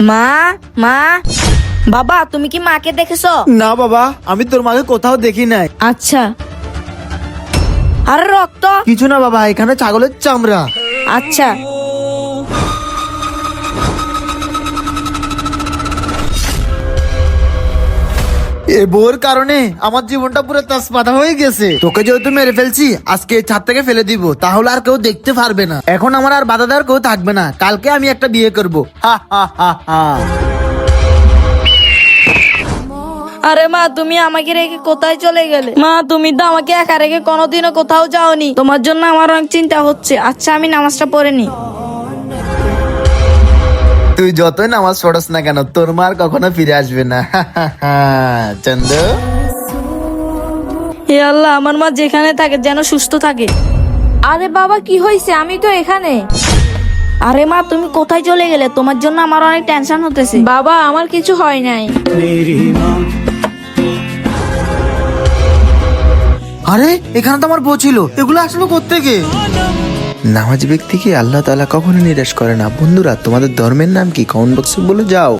মা মা বাবা, তুমি কি মাকে দেখেছো? না বাবা, আমি তোর মাকে কোথাও দেখি নাই। আচ্ছা। আরে রক্ত। কিছু না বাবা, এখানে ছাগলের চামড়া। আচ্ছা। এ বউর কারণে আমার জীবনটা পুরো তাসপাতা হয়ে গেছে। তোকে যেহেতু মেরে ফেলছি, আজকে এই ছাদ থেকে ফেলে দিব, তাহলে আর কেউ দেখতে পারবে না। এখন আমার আর বাধা দেওয়ার কেউ থাকবে না। কালকে আমি একটা বিয়ে করব। হা হা হা হা। আরে মা, তুমি আমাকে রেখে কোথায় চলে গেলে? মা, তুমি তো আমাকে একা রেখে কোনোদিনও কোথাও যাওনি। তোমার জন্য আমার অনেক চিন্তা হচ্ছে। আচ্ছা, আমি নামাজটা পড়ে নি। তুই যতই নামাজ পড়স না কেন, তোর মা আর কখনো ফিরে আসবে না। চন্দ্র, হে আল্লাহ, আমার মা যেখানে থাকে যেন সুস্থ থাকে। আরে বাবা, কি হয়েছে? আমি তো এখানে। আরে মা, তুমি কোথায় চলে গেলে? তোমার জন্য আমার অনেক টেনশন হতেছে। বাবা, আমার কিছু হয় নাই। আরে এখানে তো আমার বউ ছিল, এগুলো আসলে কোত্থেকে? নামাজ ব্যক্তিকে আল্লাহ তাআলা কখনো নিরাশ করে না। বন্ধুরা, তোমাদের ধর্মের নাম কি? কমেন্ট বক্সে বলে যাও।